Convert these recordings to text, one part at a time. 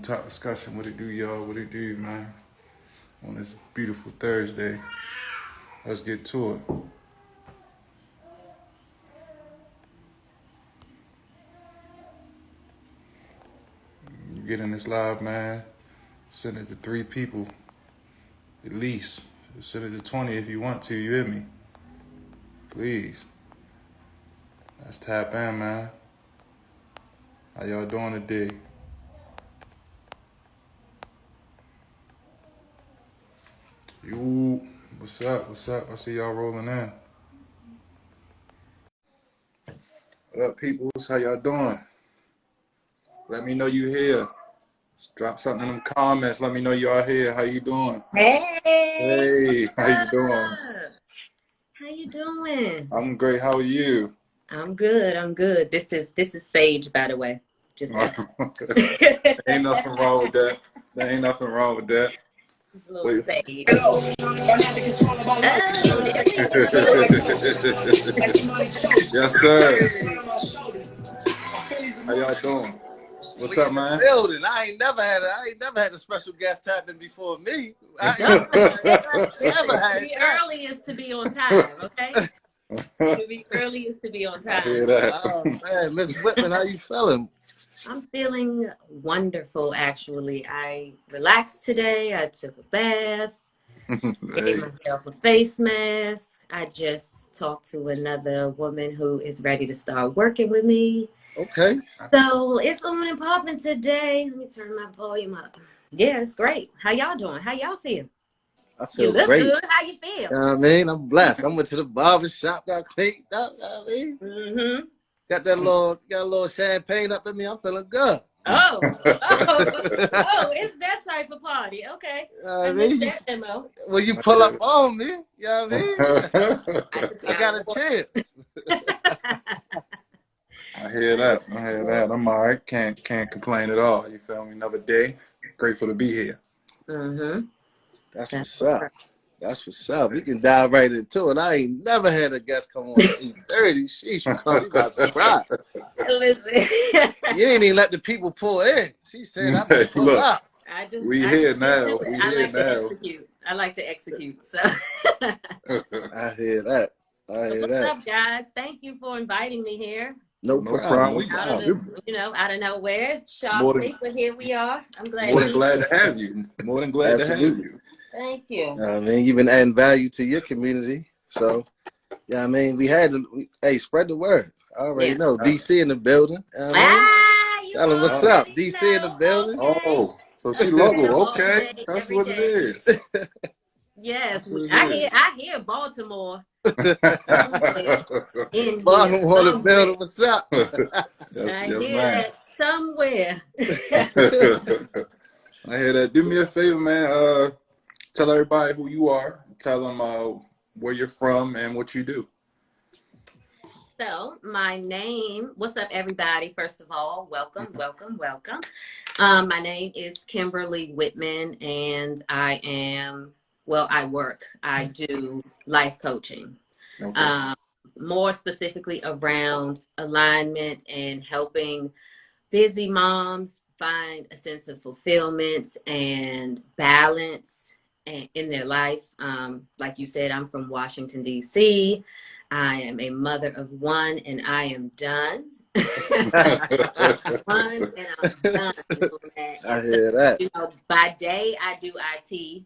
Top Discussion. What it do, y'all? What it do, man? On this beautiful Thursday. Let's get to it. You get in this live, man. Send it to 3 people, at least. Send it to 20 if you want to, you hear me? Please. Let's tap in, man. How y'all doing today? You, what's up? What's up? I see y'all rolling in. What up, peoples? How y'all doing? Let me know you here. Just drop something in the comments. Let me know y'all here. How you doing? Hey. Hey, how you doing? How you doing? I'm great. How are you? I'm good. I'm good. This is Sage, by the way. Just Ain't nothing wrong with that. There ain't nothing wrong with that. Just a little Sage. Yes, sir. How y'all doing? What's up, man? Building. I ain't never had a special guest tapping before me. Listen, be early is to be on time, okay? To be early is to be on time. I hear that. Oh man, Miss Whitmon, how you feeling? I'm feeling wonderful, actually. I relaxed today. I took a bath. Gave myself a face mask. I just talked to another woman who is ready to start working with me. Okay. So it's on and popping today. Let me turn my volume up. Yeah, it's great. How y'all doing? How y'all feel? I feel You look great. good. How you feel? You know what I mean? I'm blessed. I went to the barber shop, got cleaned up. You know what I mean? Mm-hmm. Got a little champagne up in me. I'm feeling good. Oh, it's that type of party. Okay. I missed that demo. Well, you pull up on me. You know what I mean? I got a chance. I hear that. I'm all right. Can't complain at all. You feel me? Another day. Grateful to be here. Mm-hmm. That's what's up. That's what's up. We can dive right into it. I ain't never had a guest come on at 8:30. Sheesh, you got surprised. Listen. You ain't even let the people pull in. She said, I'm going to pull up. We here now. I like to execute. So I hear that. What's up, guys? Thank you for inviting me here. No problem. Out of nowhere, shocking, but here we are. I'm glad. More than glad to have you. More than glad to have you. Thank you. I mean, you've been adding value to your community. So, yeah, I mean, hey, spread the word. I already know. DC in the building. Tell them what's up. DC in the building. Okay. Oh, so she local. Okay. That's what it is. Yes, I hear Baltimore. Baltimore the building. What's up? I hear that somewhere. I hear that. Do me a favor, man. Tell everybody who you are. Tell them where you're from and what you do. So my name, what's up, everybody? First of all, welcome. My name is Kimberly Whitmon, and I do life coaching. Okay. More specifically around alignment and helping busy moms find a sense of fulfillment and balance in their life. Like you said, I'm from Washington, D.C. I am a mother of 1 and I am done. I'm done. I hear that. You know, by day I do IT,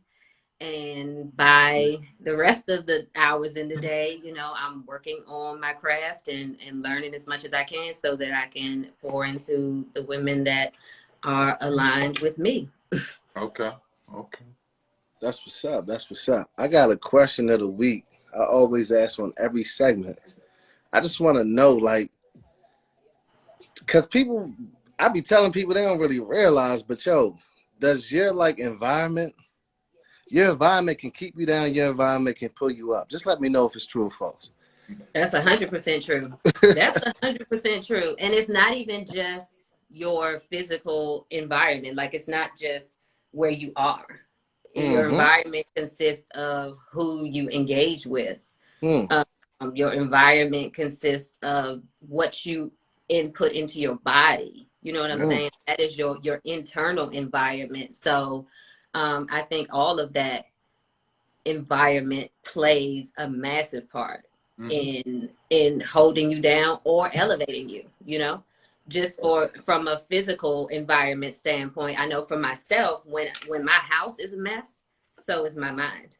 and by the rest of the hours in the day, you know, I'm working on my craft and learning as much as I can so that I can pour into the women that are aligned with me. Okay. That's what's up. I got a question of the week. I always ask on every segment. I just want to know, like, because I be telling people they don't really realize, but does your environment can keep you down, your environment can pull you up? Just let me know if it's true or false. That's 100% true. That's 100% true. And it's not even just your physical environment. Like, it's not just where you are. Your environment consists of who you engage with. Your environment consists of what you input into your body. You know what I'm saying? That is your internal environment. So I think all of that environment plays a massive part in holding you down or elevating you, you know. Just from a physical environment standpoint, I know for myself, when my house is a mess, so is my mind.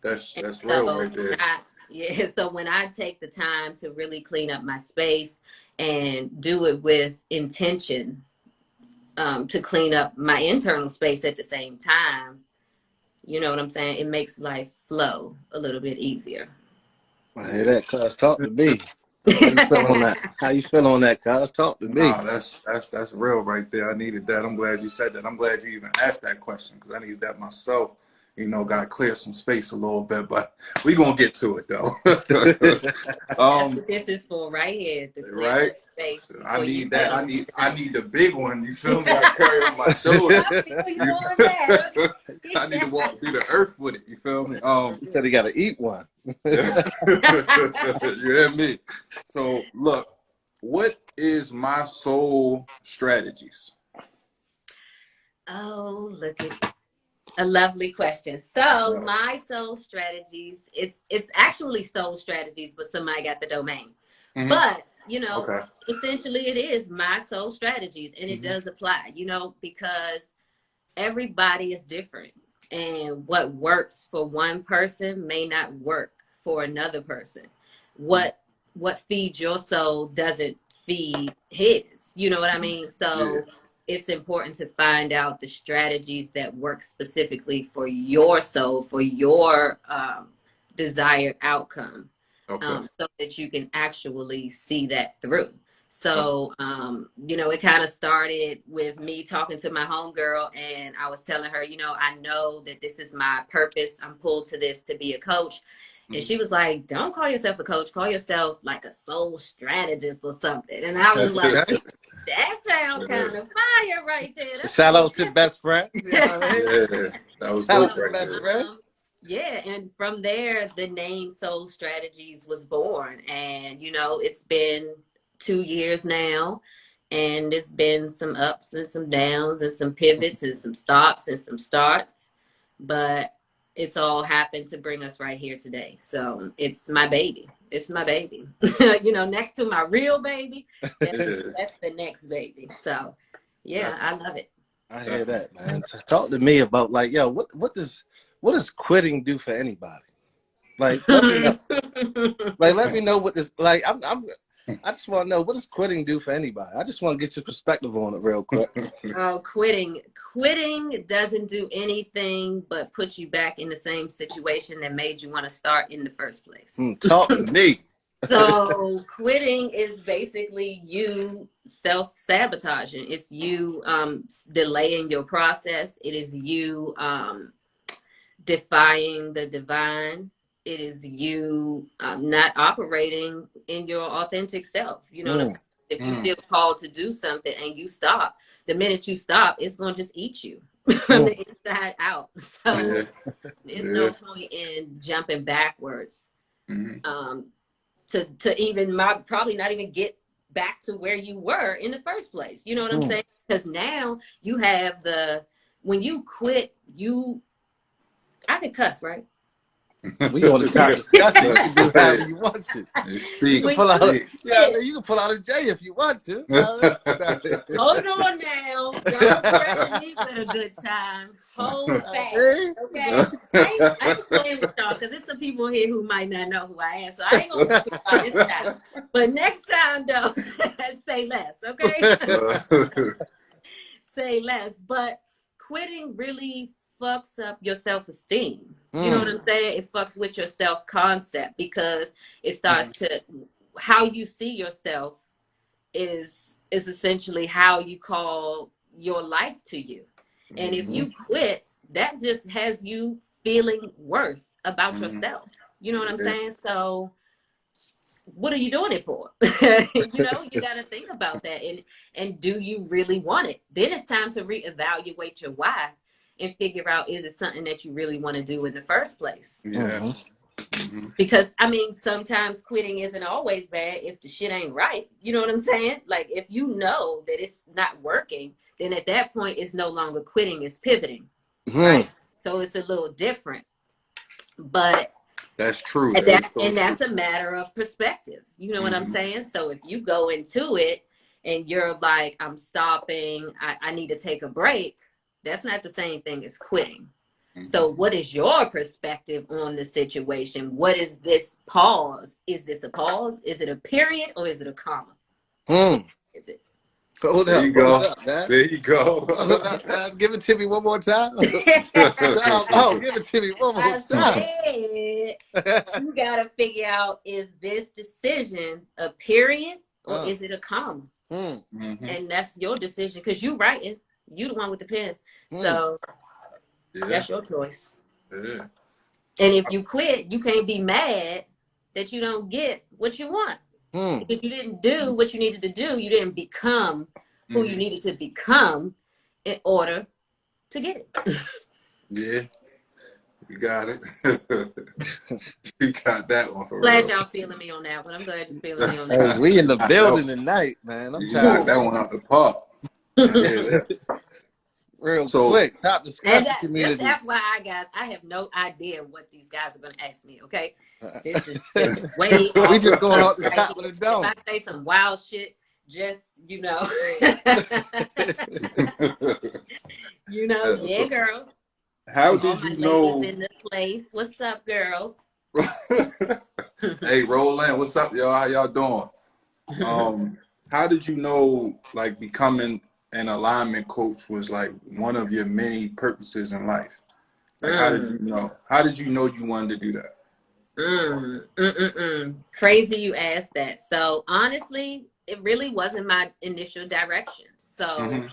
That's real right there. So when I take the time to really clean up my space and do it with intention, to clean up my internal space at the same time, you know what I'm saying? It makes life flow a little bit easier. I hear that, cuz. Talk to me. How you feel on that? How you feel on that, cuz? Talk to me. Nah, that's real right there. I needed that. I'm glad you said that. I'm glad you even asked that question because I needed that myself. You know, got to clear some space a little bit, but we gonna get to it though. That's what this is for right here. To clear right? Space So I need that. you. I need the big one. You feel me? I carry on my shoulder. I need to walk through the earth with it. You feel me? He said he got to eat one. You hear me? So look, what is my soul strategies? Oh, look at a lovely question. So my soul strategies, it's actually soul strategies, but somebody got the domain. But you know, essentially it is my soul strategies, and it does apply, you know, because everybody is different, and what works for one person may not work for another person. What feeds your soul doesn't feed his, you know what I mean? So it's important to find out the strategies that work specifically for your soul, for your desired outcome, so that you can actually see that through. So, you know, it kind of started with me talking to my homegirl, and I was telling her, you know, I know that this is my purpose. I'm pulled to this to be a coach. And she was like, don't call yourself a coach. Call yourself like a soul strategist or something. And I was like, that sounds kind of fire right there. That's Shout out to best friend. Yeah, that was dope right best there. friend. Yeah, and from there, the name Soul Strategies was born. And, you know, it's been 2 years now, and it's been some ups and some downs and some pivots and some stops and some starts. But it's all happened to bring us right here today. So it's my baby. It's my baby. You know, next to my real baby, that's the next baby. So, yeah, I love it. I hear that, man. Talk to me about, like, yo, what does quitting do for anybody? Like, let me know. Like, let me know what this, like, I just want to know, what does quitting do for anybody? I just want to get your perspective on it real quick. Oh, quitting doesn't do anything but put you back in the same situation that made you want to start in the first place. Talk to me. So quitting is basically you self-sabotaging. It's you delaying your process. It is you defying the divine. It is you not operating in your authentic self. You know what I'm saying? If you feel called to do something and you stop, the minute you stop, it's going to just eat you from the inside out. So there's no point in jumping backwards to even probably not even get back to where you were in the first place. You know what I'm saying? Because now you have when you quit, I could cuss, right? We on the top discussion. You can do whatever you want to. Speak. You can pull out a J if you want to. Hold on now. Don't threaten me with a good time. Hold back. Okay? I ain't playing with y'all because there's some people here who might not know who I am. So I ain't going to talk about this time. But next time, though, say less. Okay? Say less. But quitting really fucks up your self-esteem. You know what I'm saying? It fucks with your self-concept because it starts to, how you see yourself is essentially how you call your life to you. And if you quit, that just has you feeling worse about yourself. You know what I'm saying? So what are you doing it for? You know, you got to think about that. And do you really want it? Then it's time to reevaluate your why and figure out, is it something that you really want to do in the first place? Because I mean, sometimes quitting isn't always bad if the shit ain't right. You know what I'm saying? Like if you know that it's not working, then at that point it's no longer quitting, it's pivoting. Right. So it's a little different. But that's true. And that's a matter of perspective. You know what I'm saying? So if you go into it and you're like, I'm stopping, I need to take a break, that's not the same thing as quitting. So what is your perspective on the situation? What is this pause? Is this a pause? Is it a period or is it a comma? Is it? Hold there up, you go. man. There you go. Give it to me one more time. Oh, give it to me one more time. I said, you gotta figure out, is this decision a period or is it a comma? And that's your decision because you writing. You the one with the pen. So that's your choice. Yeah. And if you quit, you can't be mad that you don't get what you want. Because you didn't do what you needed to do. You didn't become who you needed to become in order to get it. Yeah. You got it. You got that one for Glad real. y'all feeling me on that one. I'm glad you're feeling me on that one. We in the building tonight, man. I'm you knocked that one out the park. Yeah. Real quick, top discussion community. Just FYI, guys, I have no idea what these guys are going to ask me, okay? This is way off. We just going off the top of the dome. If I say some wild shit, just, you know. You know, yeah, So, girl. how did you know? In the place. What's up, girls? Hey, Roland, what's up, y'all? How y'all doing? How did you know, like, becoming an alignment coach was like one of your many purposes in life? Like, how did you know? How did you know you wanted to do that? Crazy you asked that. So honestly, it really wasn't my initial direction. So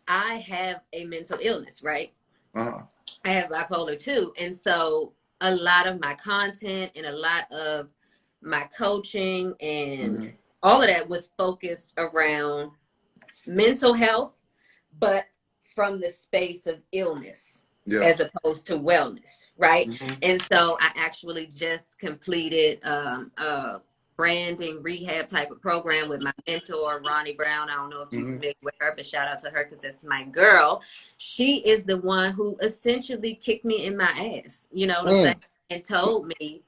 I have a mental illness, right? I have bipolar 2. And so a lot of my content and a lot of my coaching and all of that was focused around mental health, but from the space of illness as opposed to wellness, right? And so I actually just completed a branding rehab type of program with my mentor, Ronnie Brown. I don't know if you're familiar with her, but shout out to her because that's my girl. She is the one who essentially kicked me in my ass, you know what I'm saying? And told me,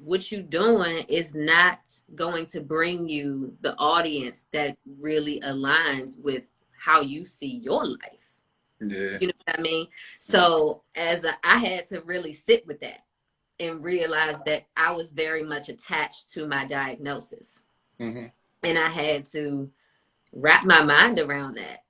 what you doing is not going to bring you the audience that really aligns with how you see your life. Yeah. You know what I mean? So I had to really sit with that and realize that I was very much attached to my diagnosis. And I had to wrap my mind around that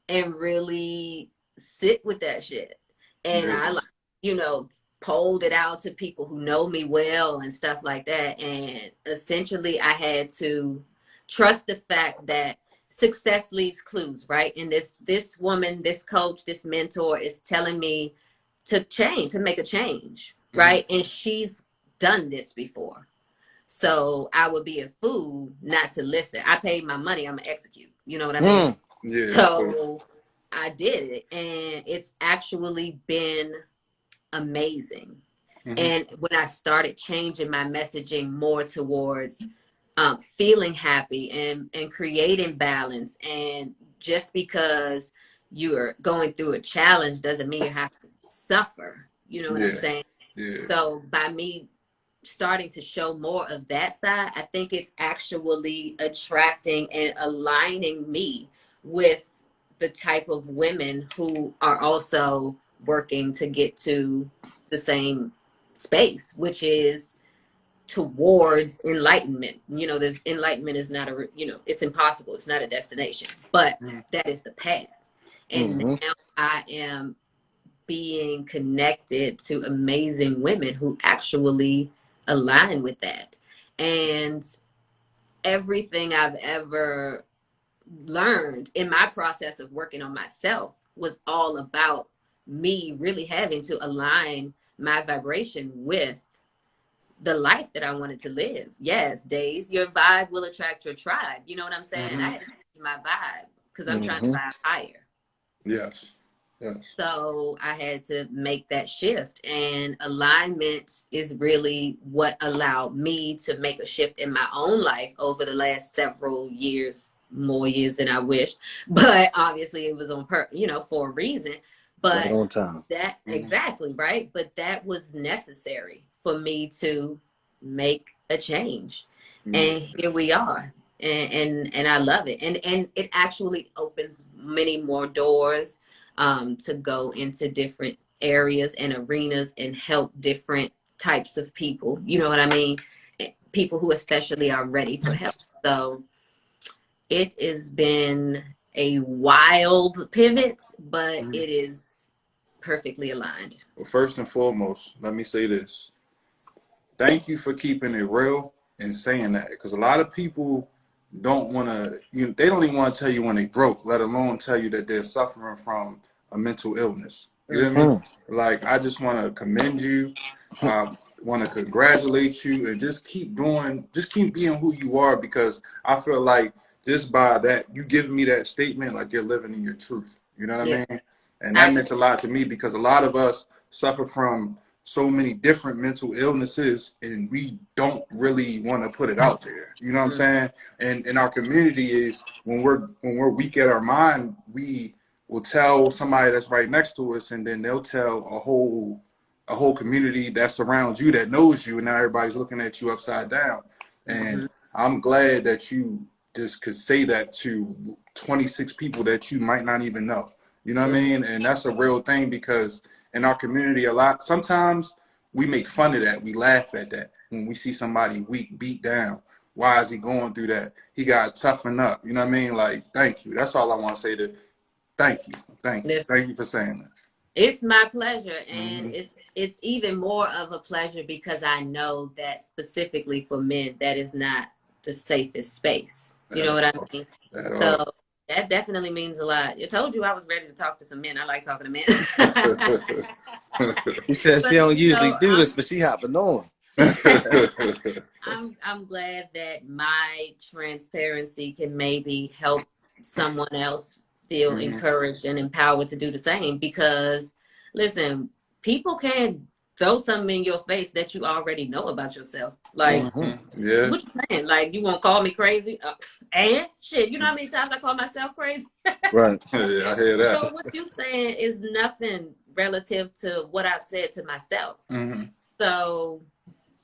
and really sit with that shit. And I, you know, polled it out to people who know me well and stuff like that. And essentially I had to trust the fact that success leaves clues, right? And this woman, this coach, this mentor is telling me to change, to make a change, right? And she's done this before. So I would be a fool not to listen. I paid my money, I'm gonna execute. You know what I mean? Yeah. So I did it, and it's actually been amazing. And when I started changing my messaging more towards feeling happy and creating balance, and just because you're going through a challenge doesn't mean you have to suffer. You know what I'm saying? Yeah. So by me starting to show more of that side, I think it's actually attracting and aligning me with the type of women who are also working to get to the same space, which is towards enlightenment. You know, there's enlightenment is not it's impossible. It's not a destination, but that is the path. And now I am being connected to amazing women who actually align with that. And everything I've ever learned in my process of working on myself was all about me really having to align my vibration with the life that I wanted to live. Yes, Days, your vibe will attract your tribe. You know what I'm saying? And I had to change my vibe because I'm trying to vibe higher. Yes. Yes. So I had to make that shift, and alignment is really what allowed me to make a shift in my own life over the last several years, more years than I wish. But obviously it was for a reason. Right But on time. that exactly, right? But that was necessary for me to make a change. Mm. And here we are. And I love it. And it actually opens many more doors to go into different areas and arenas and help different types of people. You know what I mean? People who especially are ready for help. So it has been a wild pivot, but it is perfectly aligned. Well, first and foremost, let me say this. Thank you for keeping it real and saying that, because a lot of people don't want to, they don't even want to tell you when they broke, let alone tell you that they're suffering from a mental illness. You know what I mean? Like, I just want to commend you. Want to congratulate you, and just keep being who you are, because I feel like just by that, you giving me that statement, like you're living in your truth. You know what I mean? And that meant a lot to me, because a lot of us suffer from so many different mental illnesses, and we don't really want to put it out there. You know what I'm saying? And in our community is when we're weak at our mind, we will tell somebody that's right next to us, and then they'll tell a whole community that surrounds you, that knows you, and now everybody's looking at you upside down. And I'm glad that you just could say that to 26 people that you might not even know. You know what I mean? And that's a real thing, because in our community sometimes we make fun of that. We laugh at that when we see somebody weak, beat down. Why is he going through that? He got to toughen up. You know what I mean? Like, thank you. That's all I want to say. Thank you. Thank you. Thank you for saying that. It's my pleasure, and it's even more of a pleasure because I know that specifically for men, that is not the safest space. You know what I mean? So that definitely means a lot. I told you I was ready to talk to some men. I like talking to men. He said she don't usually do this, but she hopping on. I'm glad that my transparency can maybe help someone else feel encouraged and empowered to do the same, because listen, people can throw something in your face that you already know about yourself. Like, what you saying? Like, you won't call me crazy? And shit, you know how many times I call myself crazy? Right. Yeah, I hear that. So what you saying is nothing relative to what I've said to myself. So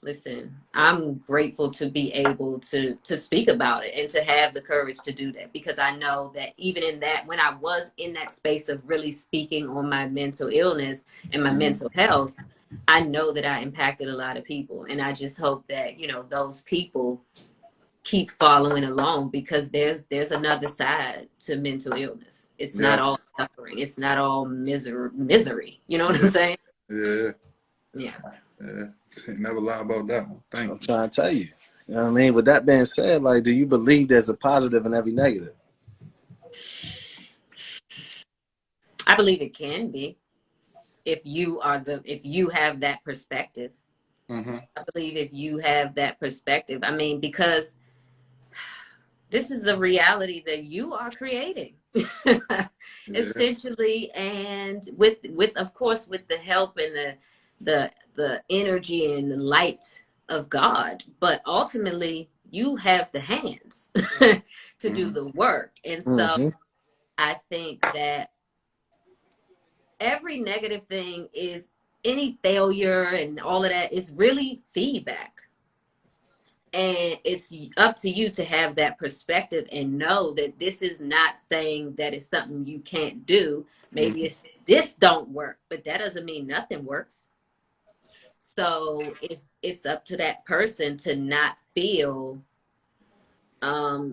listen, I'm grateful to be able to speak about it and to have the courage to do that, because I know that even in that, when I was in that space of really speaking on my mental illness and my mental health, I know that I impacted a lot of people. And I just hope that, those people keep following along, because there's another side to mental illness. It's not all suffering. It's not all misery. You know what I'm saying? Yeah. Yeah. Never lie about that one. Thank you. I'm trying to tell you. You know what I mean? With that being said, like, do you believe there's a positive in every negative? I believe it can be, if you have that perspective. I believe if you have that perspective, I mean, because this is a reality that you are creating essentially, and with of course with the help and the energy and the light of God, but ultimately you have the hands to do the work. And so I think that every negative thing is, any failure and all of that is really feedback. And it's up to you to have that perspective and know that this is not saying that it's something you can't do. Maybe it's this don't work, but that doesn't mean nothing works. So if it's up to that person to not feel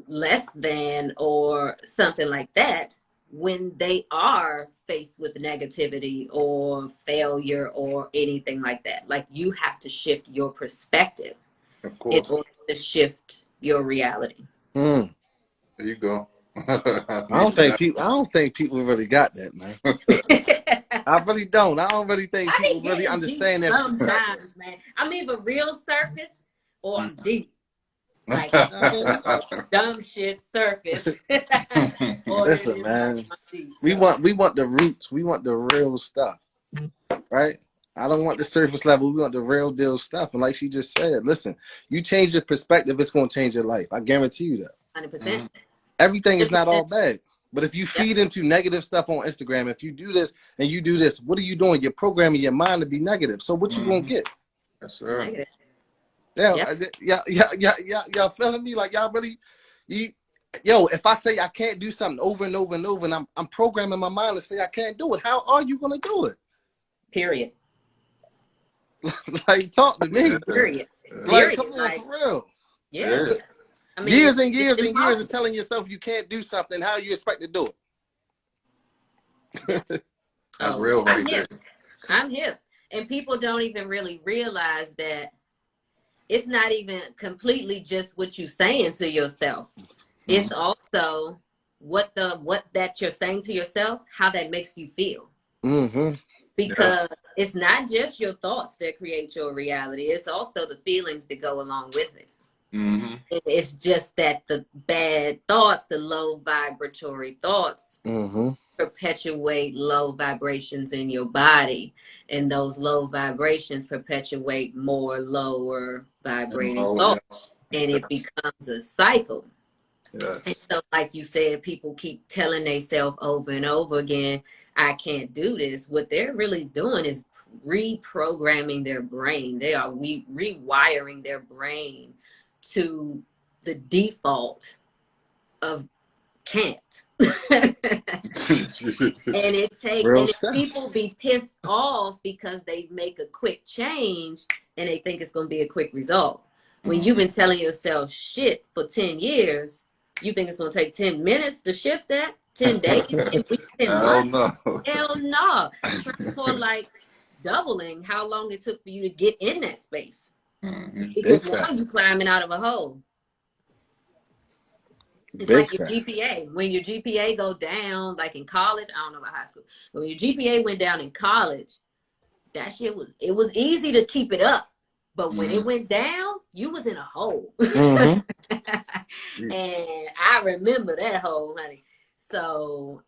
less than or something like that when they are faced with negativity or failure or anything like that. Like, you have to shift your perspective in order to shift your reality. There you go. I don't think people really got that, man. I really don't. I don't really think people really understand that perspective. Sometimes, man. I'm either real surface or I'm deep. like dumb shit surface. Or it Listen, is man, deep, we so. want the roots. We want the real stuff, right? I don't want the surface level. We want the real deal stuff. And like she just said, listen, you change your perspective, it's going to change your life. I guarantee you that. 100%. Everything is not all bad. But if you Yep. feed into negative stuff on Instagram, if you do this and you do this, what are you doing? You're programming your mind to be negative. So what you gonna get? Yes, sir. Negative. Yeah, Yep. y'all feeling me? Like y'all really, yo, if I say I can't do something over and over and over, and I'm programming my mind to say I can't do it, how are you gonna do it? Period. Like, talk to me. Period. Like, Period. come on, Like, for real. yeah. I mean, Years and years it's and years of impossible. telling yourself you can't do something, how you expect to do it? That's real right there. I'm hip. And people don't even really realize that it's not even completely just what you're saying to yourself. It's also what that you're saying to yourself, how that makes you feel. Because it's not just your thoughts that create your reality. It's also the feelings that go along with it. It's just that the bad thoughts, the low vibratory thoughts, perpetuate low vibrations in your body, and those low vibrations perpetuate more lower vibrating thoughts, and it becomes a cycle. And so, like you said, people keep telling themselves over and over again, I can't do this. What they're really doing is reprogramming their brain. They are rewiring their brain to the default of can't. And people be pissed off because they make a quick change and they think it's going to be a quick result. When you've been telling yourself shit for 10 years, you think it's going to take 10 minutes to shift that? 10 days, 10 weeks, 10 months? No. Hell no. Try more like doubling how long it took for you to get in that space. Because now you're climbing out of a hole. It's like your GPA. When your GPA go down, like in college, I don't know about high school, but when your GPA went down in college, that shit was easy to keep it up. But when it went down, you was in a hole. And I remember that hole, honey. So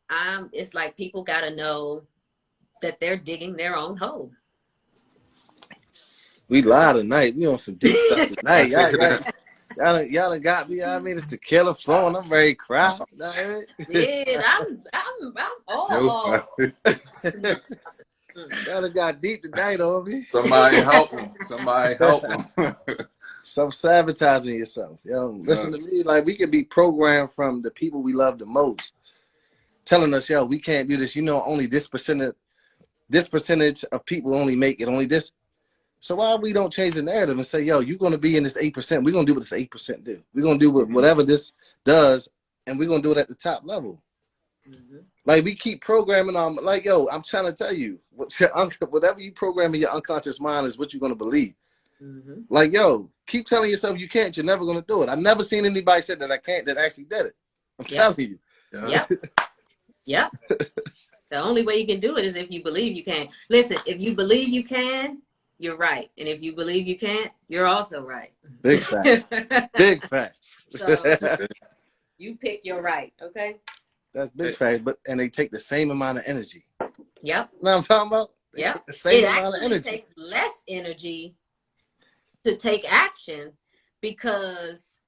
it's like people gotta know that they're digging their own hole. We live tonight. We on some deep stuff tonight. Y'all done got me. I mean, it's the killer flow, and I'm very proud. Yeah, I'm all. Y'all done got deep tonight on me. Somebody help him. Somebody help him. Stop sabotaging yourself. Yo, listen to me. Like, we could be programmed from the people we love the most, telling us, yo, we can't do this. You know, only this percentage of people only make it. Only this. So why we don't change the narrative and say, yo, you're going to be in this 8%. We're going to do what this 8% do. We're going to do whatever this does, and we're going to do it at the top level. Like, we keep programming on, like, yo, I'm trying to tell you, whatever you program in your unconscious mind is what you're going to believe. Like, yo, keep telling yourself you can't. You're never going to do it. I've never seen anybody say that I can't that actually did it. I'm telling you. Yep. The only way you can do it is if you believe you can. Listen, if you believe you can, you're right. And if you believe you can't, you're also right. Big facts. Big facts. So you pick your right, okay? That's big facts. And they take the same amount of energy. Yep. You know what I'm talking about? Yep. The same it amount of actually energy. takes less energy to take action because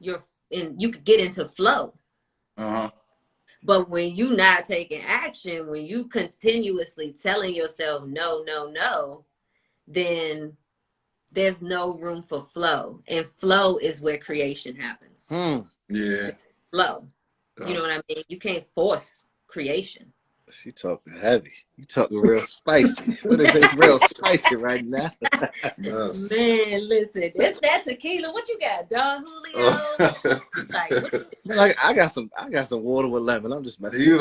you could get into flow. But when you're not taking action, when you continuously telling yourself no, no, no, then there's no room for flow. And flow is where creation happens. Yeah. Flow. You know what I mean? You can't force creation. She talking heavy. You talking real spicy. What is this? Real spicy right now. Man, listen. It's that tequila. What you got, Don Julio? Like, I got some water with lemon. I'm just messing with you.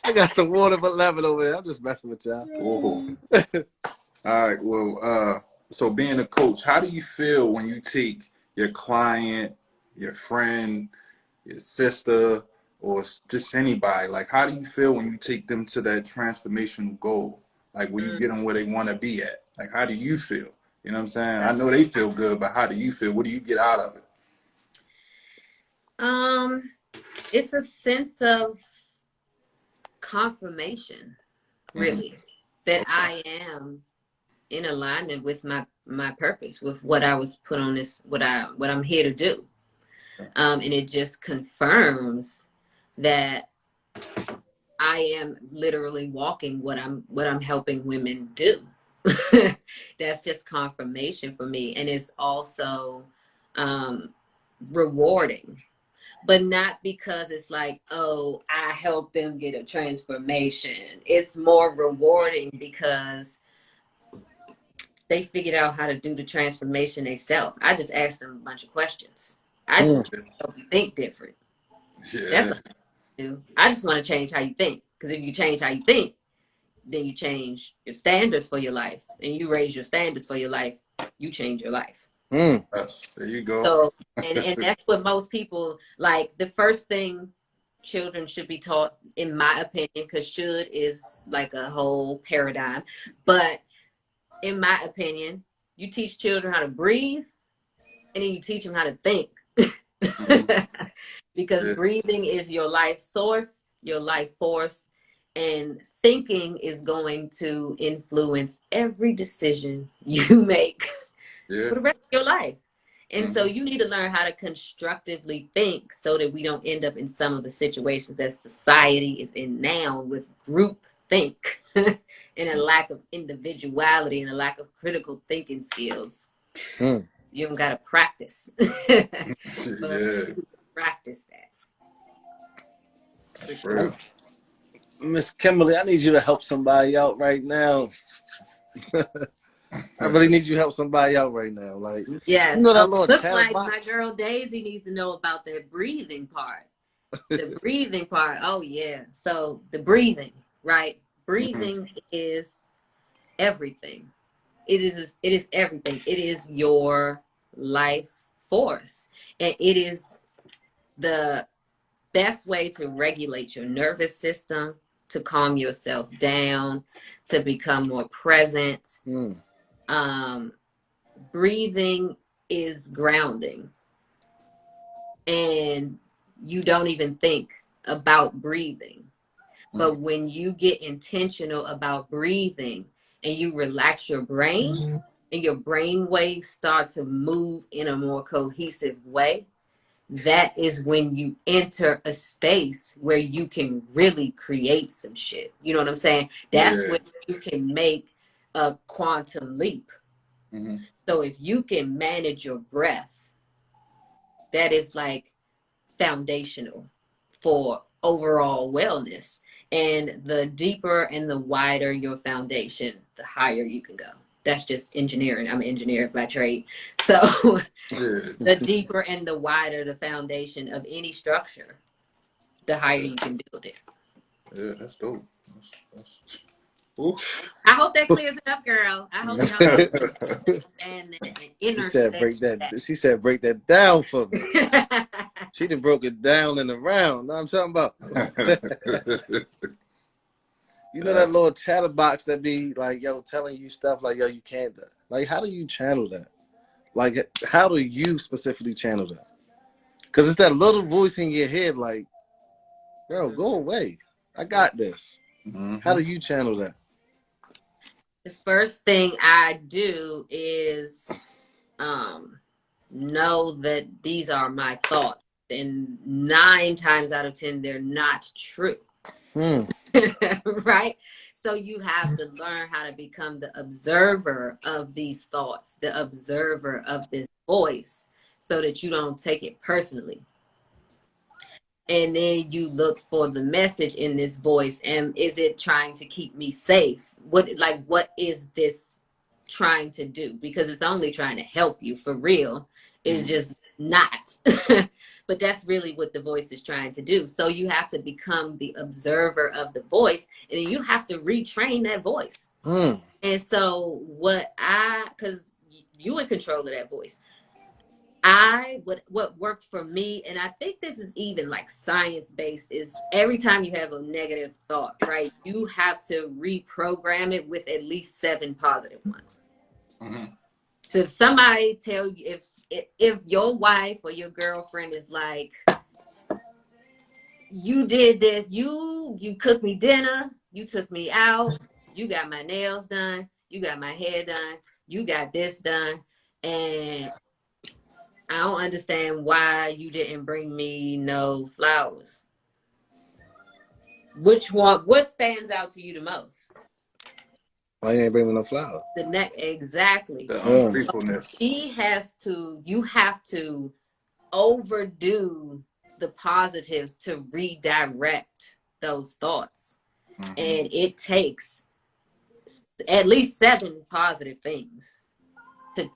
I got some water with lemon over there. I'm just messing with y'all. All right. Well, so being a coach, how do you feel when you take your client, your friend, your sister, or just anybody? Like, how do you feel when you take them to that transformational goal? Like, when you get them where they want to be at? Like, how do you feel? You know what I'm saying? I know they feel good, but how do you feel? What do you get out of it? It's a sense of confirmation, really, that Okay. I am in alignment with my purpose, with what I was put on this, what I'm here to do. And it just confirms that I am literally walking what I'm helping women do. That's just confirmation for me, and it's also rewarding, but not because it's like, oh, I helped them get a transformation. It's more rewarding because they figured out how to do the transformation themselves. I just asked them a bunch of questions. I just help you think different. That's Yeah. all I do. I just want to change how you think. Because if you change how you think, then you change your standards for your life. And you raise your standards for your life, you change your life. Yes. There you go. So, and that's what most people like. The first thing children should be taught, in my opinion, because should is like a whole paradigm. But in my opinion, you teach children how to breathe, and then you teach them how to think. Because Yeah. breathing is your life source, your life force, and thinking is going to influence every decision you make Yeah. for the rest of your life. And so you need to learn how to constructively think so that we don't end up in some of the situations that society is in now with group think and a lack of individuality and a lack of critical thinking skills. You don't got to practice. But Yeah. practice that. For For sure. real. Miss Kimberly, I need you to help somebody out right now. I really need you to help somebody out right now. Like, you Yes. know that Oh, little looks chat like my box? girl Daisy needs to know about that breathing part. The breathing part. Oh yeah. So the breathing, right? Breathing is everything. It is everything. It is your life force. And it is the best way to regulate your nervous system, to calm yourself down, to become more present. Breathing is grounding, and you don't even think about breathing. But when you get intentional about breathing and you relax your brain and your brain waves start to move in a more cohesive way, that is when you enter a space where you can really create some shit. You know what I'm saying? That's Yeah. when you can make a quantum leap. So if you can manage your breath, that is like foundational for overall wellness. And the deeper and the wider your foundation, the higher you can go. That's just engineering. I'm an engineer by trade. So Yeah. the deeper and the wider the foundation of any structure, the higher you can build it. Yeah, that's dope. That's oof. I hope that clears it up, girl. I hope y'all can understand that and She said understand break that. that. She said break that down for me. She done broke it down and around. Know what I'm talking about? You know that That's, little chatterbox that be like, yo, telling you stuff like, yo, you can't. Like, how do you channel that? Like, how do you specifically channel that? Because it's that little voice in your head, like, girl, go away. I got this. How do you channel that? The first thing I do is know that these are my thoughts. And 9 times out of 10, they're not true. Right? So you have to learn how to become the observer of these thoughts, the observer of this voice, so that you don't take it personally. And then you look for the message in this voice. And is it trying to keep me safe? What is this trying to do? Because it's only trying to help you for real. It's just not. But that's really what the voice is trying to do. So you have to become the observer of the voice, and then you have to retrain that voice. And so because you in control of that voice. What worked for me, and I think this is even like science-based, is every time you have a negative thought, right, you have to reprogram it with at least 7 positive ones. So if somebody tell you, if your wife or your girlfriend is like, you did this, you cooked me dinner, you took me out, you got my nails done, you got my hair done, you got this done, and I don't understand why you didn't bring me no flowers. What stands out to you the most? Why you ain't bring me no flower? The neck, exactly. The ungratefulness. You have to overdo the positives to redirect those thoughts. Mm-hmm. And it takes at least 7 positive things to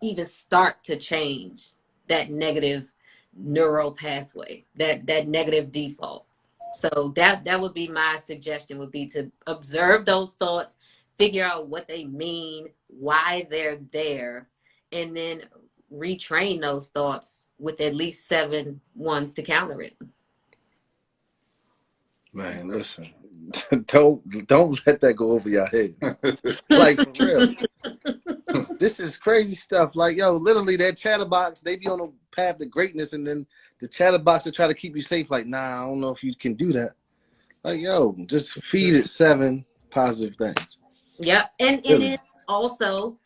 even start to change that negative neural pathway, that negative default. So that would be my suggestion, would be to observe those thoughts, figure out what they mean, why they're there, and then retrain those thoughts with at least 7 ones to counter it. Man, listen, don't let that go over your head. Like, for real. This is crazy stuff. Like, yo, literally that chatterbox, they be on the path to greatness, and then the chatterbox will try to keep you safe. Like, nah, I don't know if you can do that. Like, yo, just feed it 7 positive things. Yep. And Really. it also,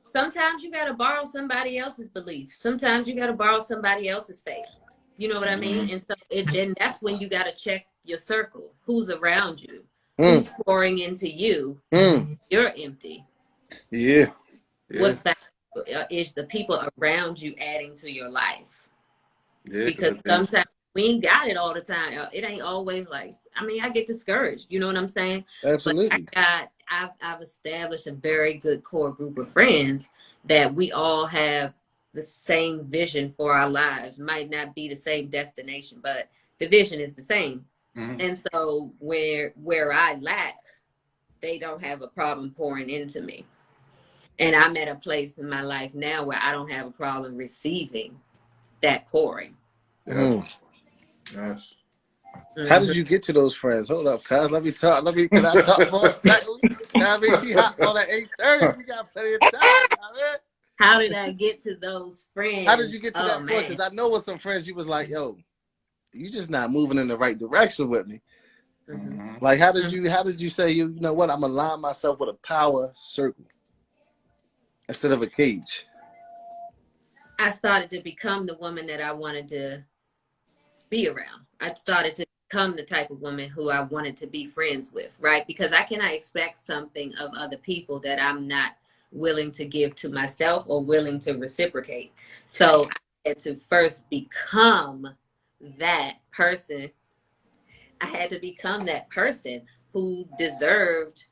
sometimes you got to borrow somebody else's belief. Sometimes you got to borrow somebody else's faith. You know what I mean? And so then that's when you got to check your circle. Who's around you? Who's pouring into you? You're empty. Yeah. What is the people around you adding to your life? Yeah, because sometimes we ain't got it all the time. It ain't always like, I mean, I get discouraged. You know what I'm saying? Absolutely. But I've established a very good core group of friends that we all have the same vision for our lives. Might not be the same destination, but the vision is the same. And so where I lack, they don't have a problem pouring into me. And I'm at a place in my life now where I don't have a problem receiving that pouring. Yes. Yes. How did you get to those friends? Hold up, cuz. Let me talk. Can I talk for a second? I mean, she hot on at 8:30. We got plenty of time. How did I get to those friends? How did you get to that point? Because I know with some friends, you was like, yo, you just not moving in the right direction with me. Like, how did you say, you know what, I'm align myself with a power circle instead of a cage? I started to become the woman that I wanted to be around. I started to become the type of woman who I wanted to be friends with, right? Because I cannot expect something of other people that I'm not willing to give to myself or willing to reciprocate. So I had to first become that person. I had to become that person who deserved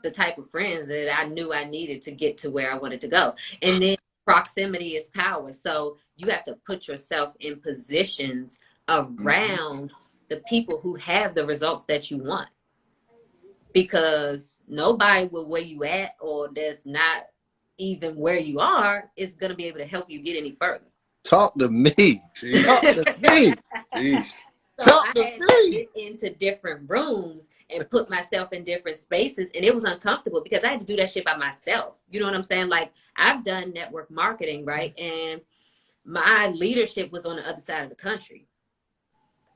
the type of friends that I knew I needed to get to where I wanted to go. And then proximity is power. So you have to put yourself in positions around the people who have the results that you want. Because nobody with where you at, or that's not even where you are, is going to be able to help you get any further. Talk to me. Talk to me. So I had to get into different rooms and put myself in different spaces, and it was uncomfortable because I had to do that shit by myself. You know what I'm saying? Like, I've done network marketing, right? And my leadership was on the other side of the country,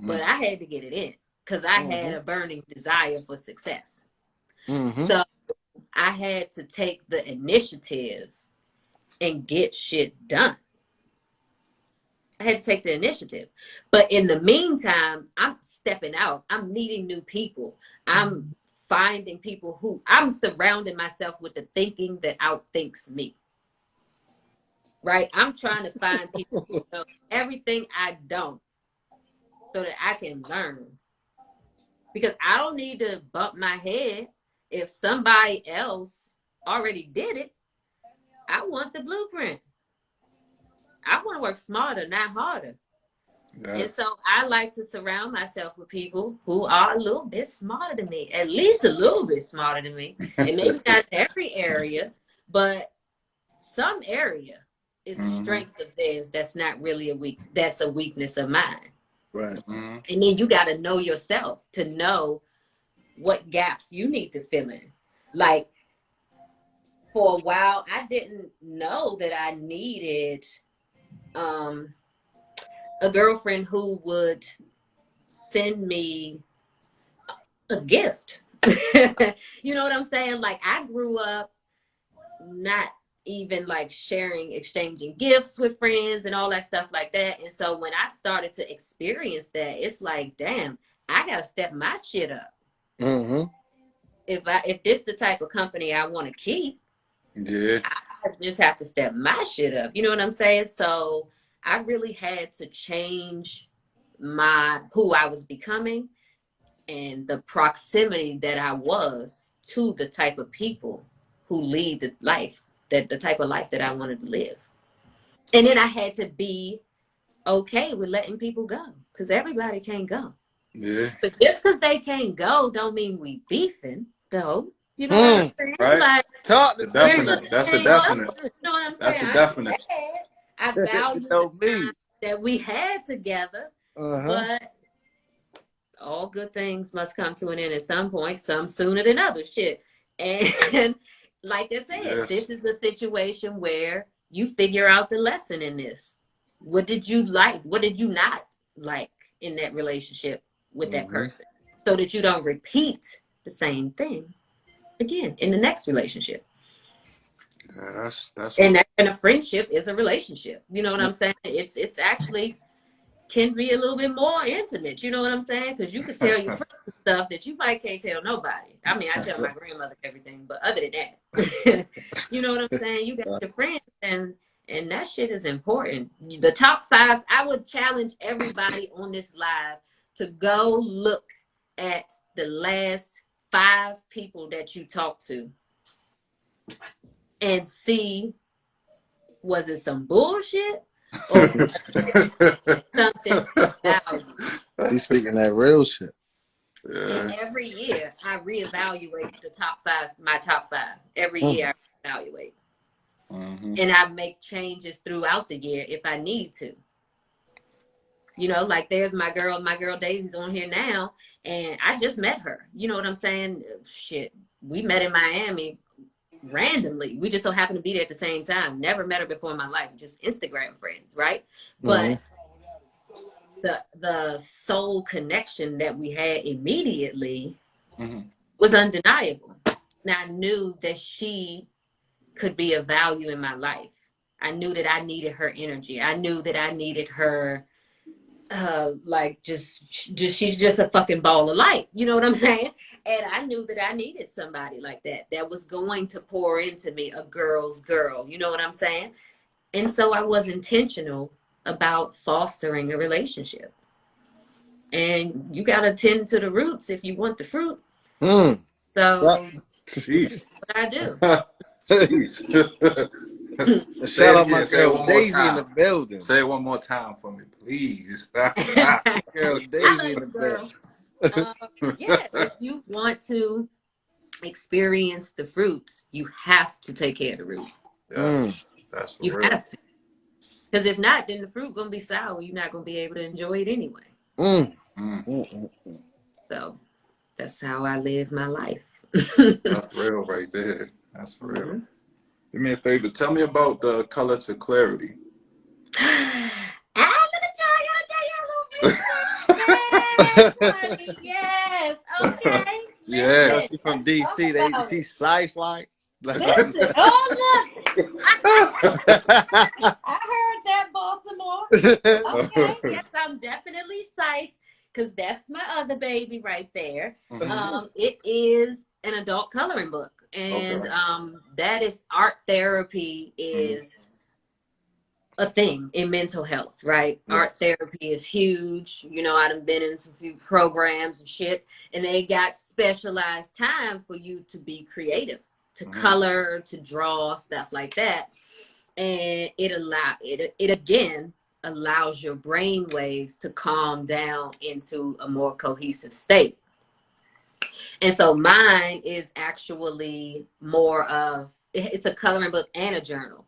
but I had to get it in because I had a burning desire for success. So I had to take the initiative and get shit done. I had to take the initiative. But in the meantime, I'm stepping out. I'm meeting new people. I'm finding people who, I'm surrounding myself with the thinking that outthinks me. Right? I'm trying to find people who know everything I don't so that I can learn. Because I don't need to bump my head. If somebody else already did it, I want the blueprint. I want to work smarter, not harder. Yes. And so I like to surround myself with people who are a little bit smarter than me, at least a little bit smarter than me. And maybe not every area, but some area is a strength of theirs that's not really that's a weakness of mine. Right. And then you got to know yourself to know what gaps you need to fill in. Like, for a while, I didn't know that I needed a girlfriend who would send me a gift. You know what I'm saying? Like, I grew up not even like sharing, exchanging gifts with friends and all that stuff like that. And so when I started to experience that, it's like, damn, I gotta step my shit up. Mm-hmm. If this the type of company I want to keep, Yeah. I just have to step my shit up. You know what I'm saying? So I really had to change who I was becoming and the proximity that I was to the type of people who lead the type of life that I wanted to live. And then I had to be okay with letting people go, because everybody can't go. Yeah. But just because they can't go don't mean we beefing, though. You know what I'm saying? Right. Like, Talk to me. Definite. That's a can't go. definite. You know what I'm That's saying? a I ain't definite. mad. I You value the know me. time that we had together, but all good things must come to an end at some point, some sooner than others. Shit. And like I said, Yes. this is a situation where you figure out the lesson in this. What did you like? What did you not like in that relationship with that person? So that you don't repeat the same thing again in the next relationship. Yeah, that's And a friendship is a relationship. You know what I'm saying? It's actually can be a little bit more intimate. You know what I'm saying? Because you could tell your friends stuff that you might can't tell nobody. I mean, I tell my grandmother everything, but other than that, you know what I'm saying? You got your friends, and that shit is important. The top 5, I would challenge everybody on this live to go look at the last 5 people that you talked to and see, was it some bullshit or something of value? He's speaking that real shit. And yeah. every year I reevaluate the top 5, my top 5. Every year I reevaluate. Mm-hmm. And I make changes throughout the year if I need to. You know, like there's my girl Daisy's on here now, and I just met her. You know what I'm saying? Shit, we met in Miami randomly. We just so happened to be there at the same time. Never met her before in my life, just Instagram friends, right? But the soul connection that we had immediately was undeniable. And I knew that she could be of value in my life. I knew that I needed her energy. I knew that I needed her like just she's just a fucking ball of light. You know what I'm saying? And I knew that I needed somebody like that was going to pour into me, a girl's girl. You know what I'm saying? And so I was intentional about fostering a relationship. And you got to tend to the roots if you want the fruit. So Jeez. what I do. Jeez. Say Shout it out my again. Say it girl one more Daisy in the time. building. Say it one more time for me, please. Girl I Daisy love in you, the girl. building. Yeah, if you want to experience the fruits, you have to take care of the root. Yes, that's for You real. have to. Because if not, then the fruit gonna be sour. You're not gonna be able to enjoy it anyway. So that's how I live my life. That's real right there. That's for real. Do me a favor. Tell me about the color to clarity. I'm gonna tell you a little research. Yes, honey. Yes. Okay. Yeah. Yo, Listen, she from let's talk DC. about it. She's size like. Listen. Oh, look. I heard that, Baltimore. Okay. Yes, I'm definitely Sice, because that's my other baby right there. It is an adult coloring book. And that is art therapy is a thing in mental health, right? Art Yes. therapy is huge. You know, I've been in some few programs and shit, and they got specialized time for you to be creative, to color, to draw, stuff like that. And it again allows your brain waves to calm down into a more cohesive state. And so mine is actually more of, it's a coloring book and a journal,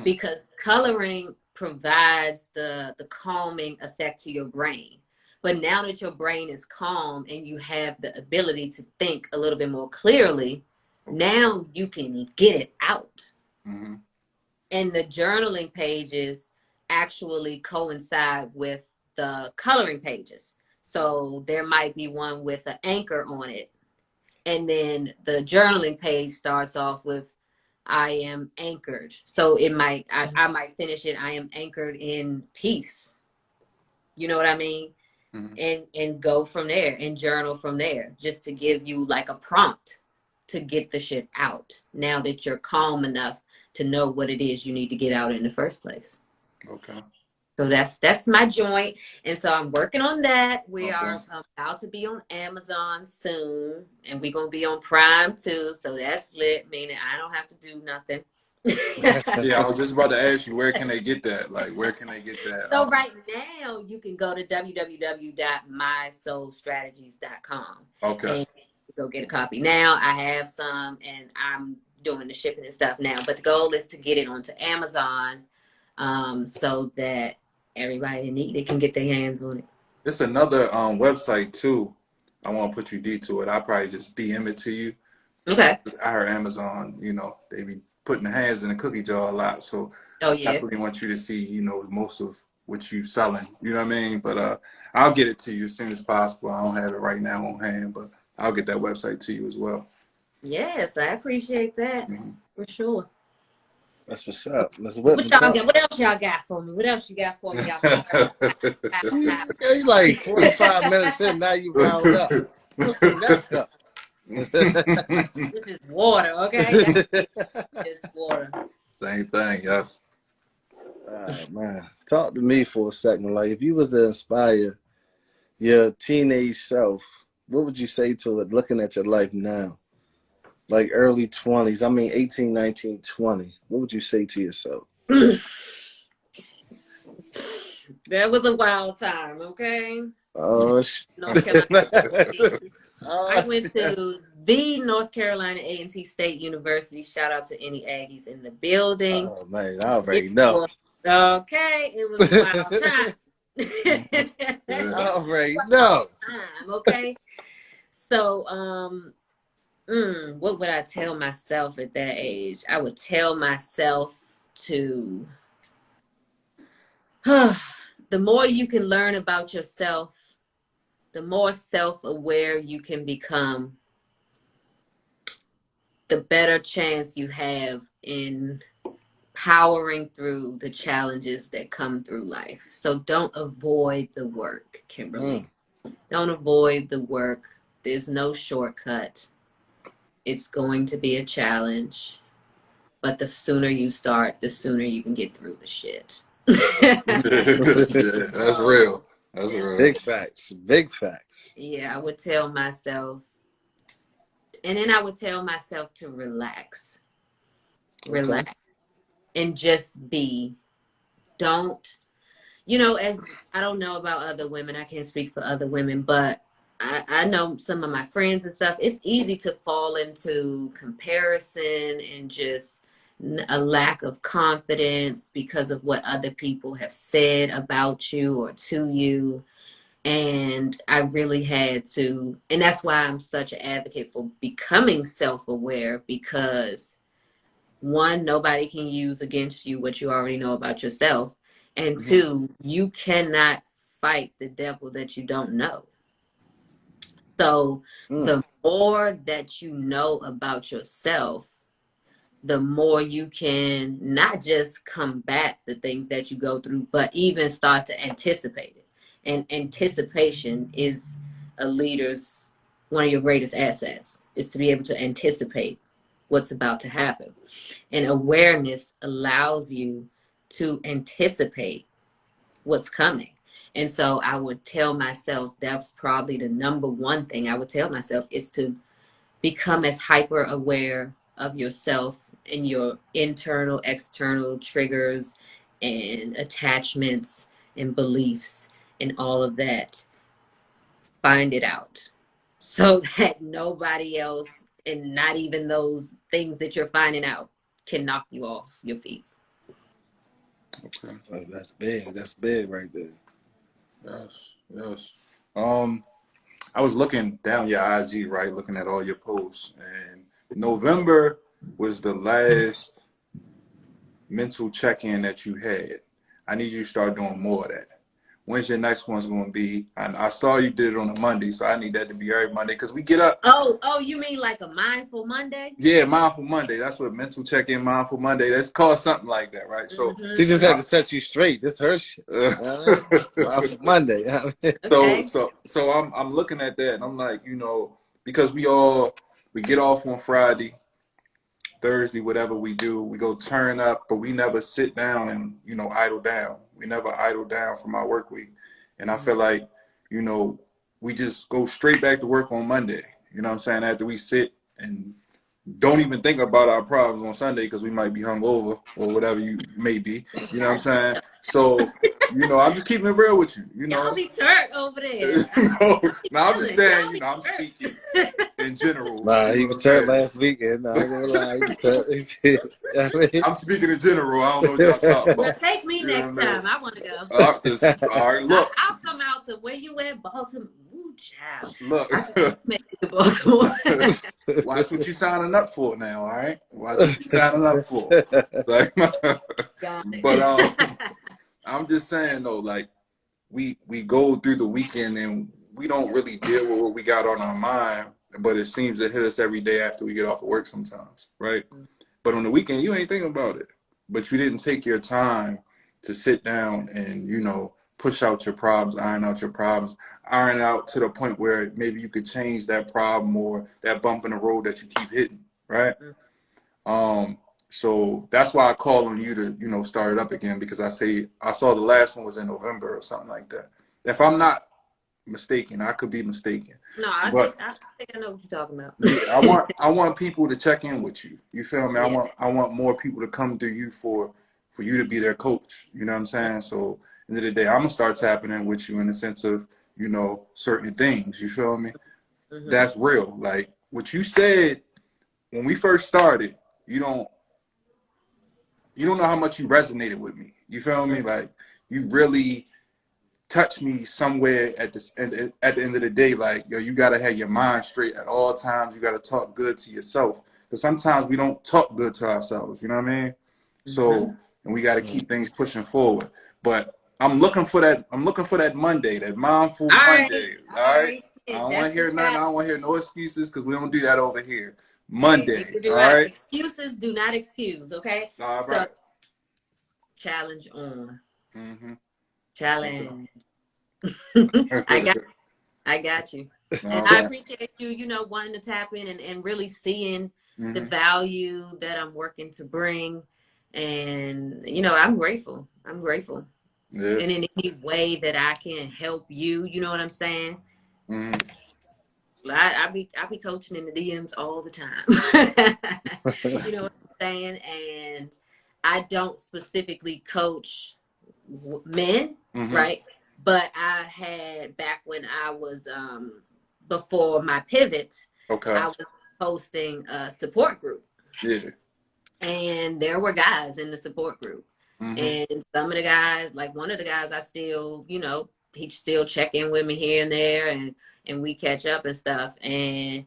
because coloring provides the calming effect to your brain. But now that your brain is calm and you have the ability to think a little bit more clearly, Now you can get it out. Mm-hmm. And the journaling pages actually coincide with the coloring pages. So there might be one with an anchor on it. And then the journaling page starts off with I am anchored. So I might finish it, I am anchored in peace. You know what I mean? Mm-hmm. And go from there and journal from there, just to give you like a prompt to get the shit out now that you're calm enough to know what it is you need to get out in the first place. Okay. So that's my joint. And so I'm working on that. We Okay. are about to be on Amazon soon, and we're gonna be on Prime too. So that's lit, meaning I don't have to do nothing. Yeah, I was just about to ask you, where can they get that? Like, where can they get that? So right now you can go to www.mysoulstrategies.com Okay. and go get a copy. Now I have some, and I'm doing the shipping and stuff now. But the goal is to get it onto Amazon, so that everybody that need it can get their hands on it. It's another website too. I won't put you D to it. I'll probably just DM it to you. Okay. I heard Amazon, they be putting their hands in the cookie jar a lot. So Oh I yeah. definitely want you to see, most of what you selling. You know what I mean? But I'll get it to you as soon as possible. I don't have it right now on hand, but I'll get that website to you as well. Yes, I appreciate that for sure. That's what's up. Let's What Whitman y'all talk. got? What else y'all got for me? What else you got for me? Y'all Okay, like 45 minutes in, now you riled up. What's in that cup? This is water, okay? It's water. Same thing, yes. Oh man, talk to me for a second. Like, if you was to inspire your teenage self, what would you say to it looking at your life now? Like early 20s, I mean 18, 19, 20. What would you say to yourself? That was a wild time, okay? Oh, North Carolina. I oh, went to the North Carolina A&T State University. Shout out to any Aggies in the building. oh man, I already It know. was okay. It was a wild time. I Yeah. already know. Time, okay. So, what would I tell myself at that age? I would tell myself to, the more you can learn about yourself, the more self-aware you can become, the better chance you have in powering through the challenges that come through life. So don't avoid the work, Kimberly. Don't avoid the work. There's no shortcut. It's going to be a challenge. But the sooner you start, the sooner you can get through the shit. Yeah, that's real. That's real. Big facts. Big facts. Yeah, I would tell myself, and then I would tell myself to relax. Okay. Relax. And just be. Don't, as I don't know about other women, I can't speak for other women, but I know some of my friends and stuff, it's easy to fall into comparison and just a lack of confidence because of what other people have said about you or to you. And I really had to, and that's why I'm such an advocate for becoming self-aware, because one, nobody can use against you what you already know about yourself. And two, you cannot fight the devil that you don't know. So the more that you know about yourself, the more you can not just combat the things that you go through, but even start to anticipate it. And anticipation is a leader's one of your greatest assets, is to be able to anticipate what's about to happen. And awareness allows you to anticipate what's coming. And so I would tell myself, that's probably the number one thing I would tell myself, is to become as hyper aware of yourself and your internal, external triggers and attachments and beliefs and all of that. Find it out so that nobody else, and not even those things that you're finding out, can knock you off your feet. Okay. Oh, that's big. That's big right there. Yes. Yes. I was looking down your IG, right, looking at all your posts, and November was the last mental check-in that you had. I need you to start doing more of that. When's your next one's going to be? I saw you did it on a Monday, so I need that to be every Monday because we get up. Oh, you mean like a mindful Monday? Yeah, mindful Monday. That's what mental check-in, mindful Monday. That's called something like that, right? So she just had to set you straight. This her shit. Monday. Okay. So I'm looking at that and I'm like, you know, because we get off on Friday, Thursday, whatever we do, we go turn up, but we never sit down and, you know, idle down. We never idle down from our work week. And I feel like, you know, we just go straight back to work on Monday. You know what I'm saying? After we sit and don't even think about our problems on Sunday because we might be hungover or whatever you may be. You know what I'm saying? So, you know, I'm just keeping it real with you. You know, y'all be turned over there. no, I'm just saying. You know, I'm speaking in general. Nah, you he know was what I'm turned saying? last weekend. Nah, I'm gonna lie. He was turned. I'm speaking in general. I don't know what y'all talking Now about. take me You know next what I mean? time. I want to go. All right, look. I'll come out to where you at, Baltimore. Ooh, child. Look. I can make it to Baltimore. Watch what you signing up for now, all right? Watch what you signing up for. Like, Got it. but I'm just saying though, like we go through the weekend and we don't really deal with what we got on our mind, but it seems to hit us every day after we get off of work sometimes, right? But on the weekend, you ain't thinking about it. But you didn't take your time to sit down and, you know, push out your problems, iron out your problems, iron out to the point where maybe you could change that problem or that bump in the road that you keep hitting, right? So that's why I call on you to, you know, start it up again, because I saw the last one was in November or something like that. If I'm not mistaken, I could be mistaken. No, I But think I know what you're talking about. yeah, I want people to check in with you. You feel me? Yeah. I want more people to come to you for you to be their coach. You know what I'm saying? So at the end of the day, I'm gonna start tapping in with you in the sense of, you know, certain things. You feel me? That's real. Like what you said when we first started, you don't know how much you resonated with me. You feel me? Like you really touched me somewhere at the end of the day. Like, yo, you gotta have your mind straight at all times. You gotta talk good to yourself. Because sometimes we don't talk good to ourselves, you know what I mean? So, and we gotta keep things pushing forward. But I'm looking for that Monday, that mindful All right. Monday. All right. I don't want That's to hear the nothing. I challenge. don't want to hear no excuses because we don't do that over here. You Monday. do All not right. excuses do not excuse, okay? All So right. challenge on. Okay. Challenge. I got you. And I Okay. appreciate you, you know, wanting to tap in and really seeing the Mm-hmm. value that I'm working to bring. And, you know, I'm grateful. I'm grateful. Yeah. And in any way that I can help you, you know what I'm saying? Mm-hmm. I be coaching in the DMs all the time. You know what I'm saying? And I don't specifically coach men, right? But I had, back when I was before my pivot, Okay. I was hosting a support group. Yeah. And there were guys in the support group. And some of the guys, like one of the guys, I still, you know, he still check in with me here and there, and we catch up and stuff. And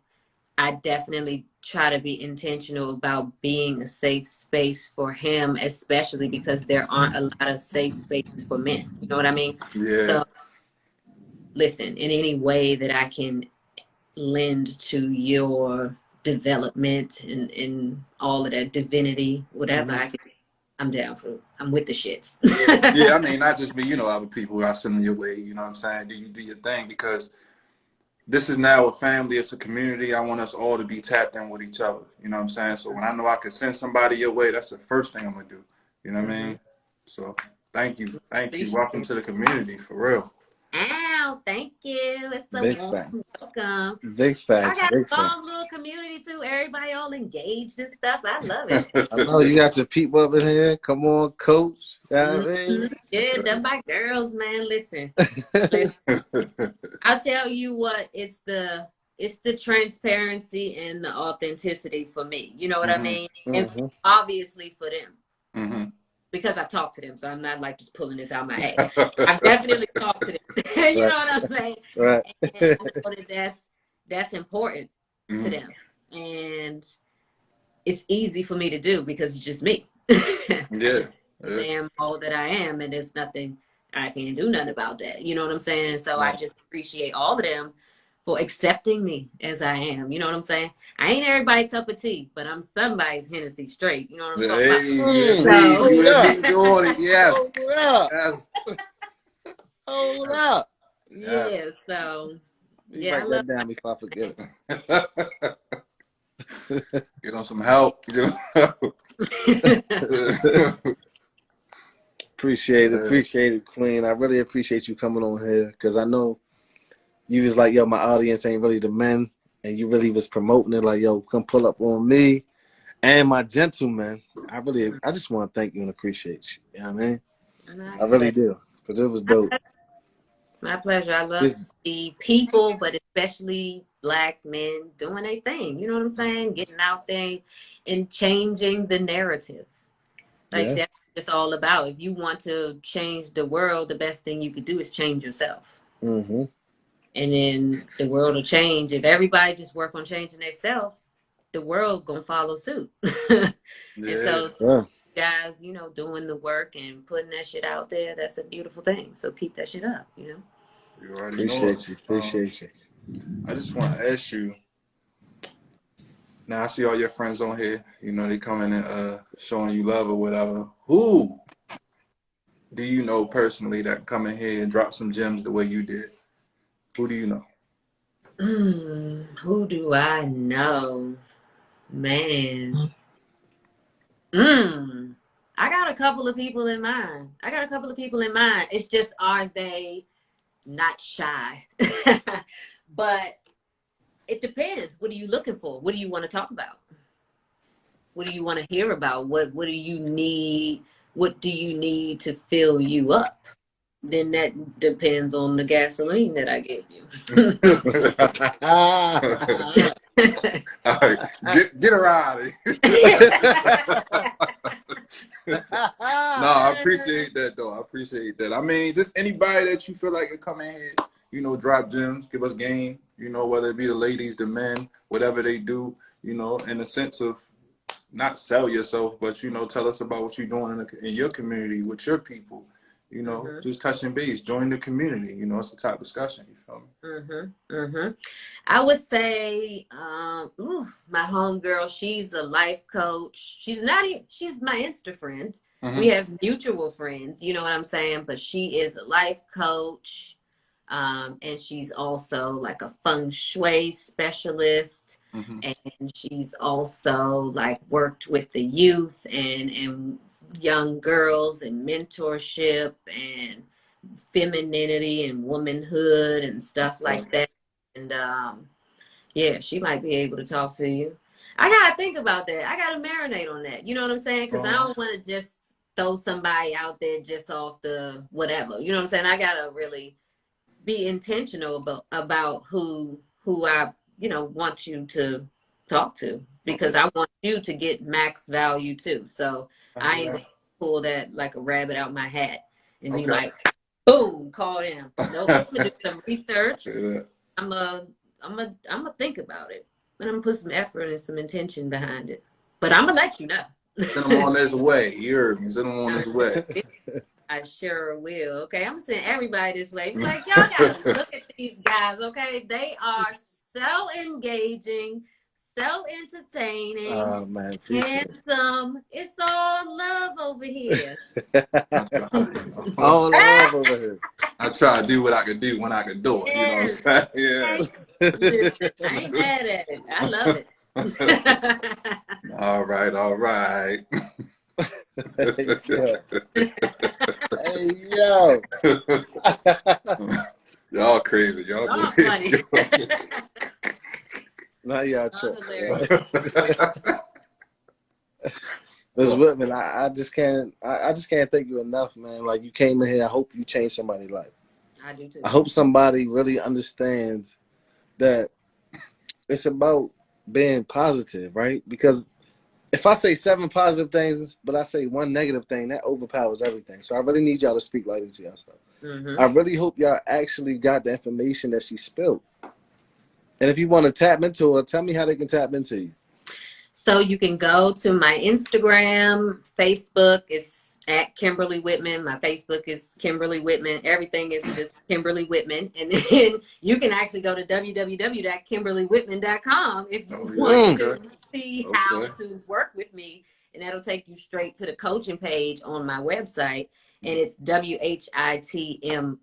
I definitely try to be intentional about being a safe space for him, especially because there aren't a lot of safe spaces for men. You know what I mean? Yeah. So listen, in any way that I can lend to your development and all of that divinity, whatever I can, I'm down for it. I'm with the shits. Yeah, I mean, not just me, you know, other people, I send them your way, you know what I'm saying? Do your thing, because this is now a family, it's a community. I want us all to be tapped in with each other, you know what I'm saying? So when I know I can send somebody your way, that's the first thing I'm gonna do. You know what I mean? So thank you. Welcome to the community, for real. Ow, thank you. It's a Big warm fact. welcome. Big facts. I got Big a facts. small little community too. Everybody all engaged and stuff. I love it. I know you got your people up in here. Come on, coach. You know what I mean? Yeah, they're my girls, man. Listen, I'll tell you what, it's the transparency and the authenticity for me. You know what I mean? And obviously for them. Because I've talked to them, so I'm not like just pulling this out my ass. I've definitely talked to them. You know what I'm saying? Right. And I know that that's important to them. And it's easy for me to do because it's just me. Yeah. I am all that I am, and there's nothing I can't do nothing about that. You know what I'm saying? And so I just appreciate all of them for accepting me as I am. You know what I'm saying? I ain't everybody's cup of tea, but I'm somebody's Hennessy straight. You know what I'm talking about? Hold up. Doing it. Yes. Hold up. Yes. Hold up. Yeah, Yes. so You yeah, I write love that down before I forget it. Get on some help. Appreciate it, Queen. I really appreciate you coming on here because I know you was like, yo, my audience ain't really the men, and you really was promoting it like, yo, come pull up on me and my gentlemen. I just want to thank you and appreciate you. You know what I mean? I really do because it was dope. My pleasure. I love to see people, but especially Black men doing their thing. You know what I'm saying? Getting out there and changing the narrative. Like that's what it's all about. If you want to change the world, the best thing you could do is change yourself. Mm-hmm. And then the world will change. If everybody just work on changing themselves, the world gonna follow suit. And so guys, you know, doing the work and putting that shit out there, that's a beautiful thing. So keep that shit up, you know. You already know it. Appreciate you. I just want to ask you. Now I see all your friends on here. You know they coming and showing you love or whatever. Who do you know personally that come in here and drop some gems the way you did? Who do you know? Who do I know? Man. I got a couple of people in mind. It's just, are they not shy? But it depends. What are you looking for? What do you want to talk about? What do you want to hear about? What do you need? What do you need to fill you up? Then that depends on the gasoline that I gave you. All right, get her out of here. No, I appreciate that though. I appreciate that. I mean, just anybody that you feel like can come in here, you know, drop gems, give us game, you know, whether it be the ladies, the men, whatever they do, you know, in the sense of not sell yourself, but, you know, tell us about what you're doing in your community with your people, you know, just touching base, join the community, you know, it's a top discussion, you feel me? I would say, my homegirl, she's a life coach. She's my Insta friend. We have mutual friends, you know what I'm saying? But she is a life coach. And she's also like a feng shui specialist. And she's also like worked with the youth and young girls and mentorship and femininity and womanhood and stuff like that. And yeah, she might be able to talk to you. I gotta think about that. I gotta marinate on that. You know what I'm saying? Because I don't want to just throw somebody out there just off the whatever. You know what I'm saying? I gotta really be intentional about who I, you know, want you to talk to, because I want you to get max value too. So I ain't gonna pull that like a rabbit out my hat and be like, boom, call him. Nope, I'm gonna do some research. I'm gonna think about it, and I'm gonna put some effort and some intention behind it. But I'm gonna let you know. Send him on his way. You heard me. Send him on his way. I sure will. Okay, I'm gonna send everybody this way. Be like, y'all gotta look at these guys. Okay, they are so engaging, so entertaining, handsome. It's all love over here. All love over here. I try to do what I could do when I could do it. Yes. You know what I'm saying? Yeah. Listen, I ain't mad at it. I love it. All right. Hey, yo. Y'all crazy. Y'all funny. Now y'all tripping. Ms. Whitmon, I just can't thank you enough, man. Like, you came in here, I hope you changed somebody's life. I do too. I hope somebody really understands that it's about being positive, right? Because if I say 7 positive things, but I say 1 negative thing, that overpowers everything. So I really need y'all to speak light into yourself. I really hope y'all actually got the information that she spilled. And if you want to tap into her, tell me how they can tap into you. So you can go to my Instagram, Facebook is at Kimberly Whitmon. My Facebook is Kimberly Whitmon. Everything is just Kimberly Whitmon. And then you can actually go to www.kimberlywhitmon.com if you Oh yeah. want Okay. to see how Okay. to work with me. And that'll take you straight to the coaching page on my website. And it's WHITMON,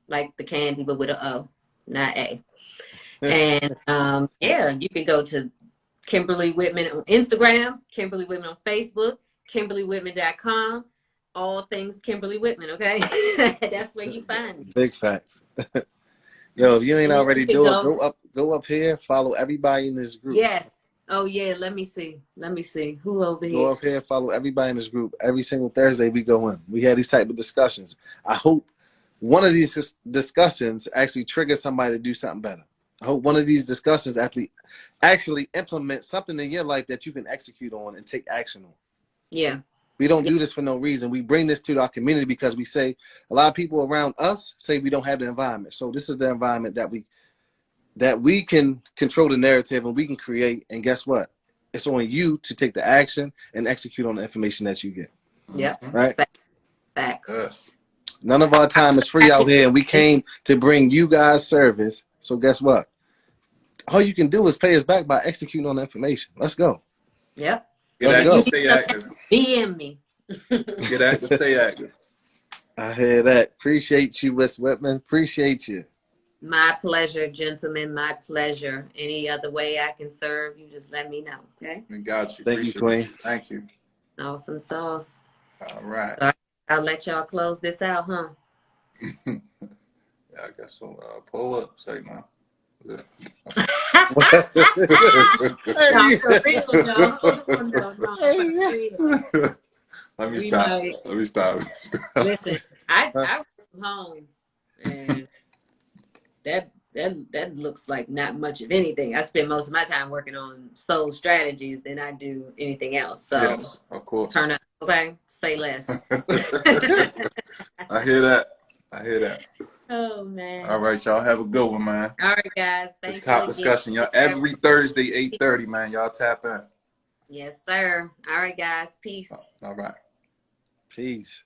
like the candy, but with an O, not A. And yeah, you can go to Kimberly Whitmon on Instagram, Kimberly Whitmon on Facebook, KimberlyWhitmon.com. All things Kimberly Whitmon, okay? That's where you find me. Big facts. Yo, if you Yes. ain't And you already can do it, go to, go up here, follow everybody in this group. yes. Oh yeah, let me see. Let me see. Who over Go here? up here, follow everybody in this group. Every single Thursday we go in. We had these type of discussions. I hope one of these discussions actually triggers somebody to do something better. I hope one of these discussions actually implement something in your life that you can execute on and take action on. Yeah. We don't Yeah. do this for no reason. We bring this to our community because we say a lot of people around us say we don't have the environment. So this is the environment that we can control the narrative and we can create. And guess what? It's on you to take the action and execute on the information that you get. Yep. Right? Facts. Yes. None of our time is free out here, and we came to bring you guys service. So guess what? All you can do is pay us back by executing on the information. Let's go. Yep. Get Let's If go. you active, need stay something, active. DM me. Get active, stay active. I hear that. Appreciate you, Miss Whitman. Appreciate you. My pleasure, gentlemen. My pleasure. Any other way I can serve, you just let me know, okay? We got you. Thank you, Appreciate Queen. you. Thank you. Awesome sauce. All right. So I'll let y'all close this out, huh? Yeah, I got some pull ups right now. No, Hey. for real, no. No, for Hey. real. Let me We stop. might Let me stop. listen. I work from home, and that looks like not much of anything. I spend most of my time working on soul strategies than I do anything else. So Yes, of course. turn up, okay? Say less. I hear that. I hear that. Oh man. All right, y'all have a good one, man. All right, guys. It's Thank you top again. discussion, y'all. Every Thursday, 8:30, man. Y'all tap in. Yes, sir. All right, guys. Peace. All right. Peace.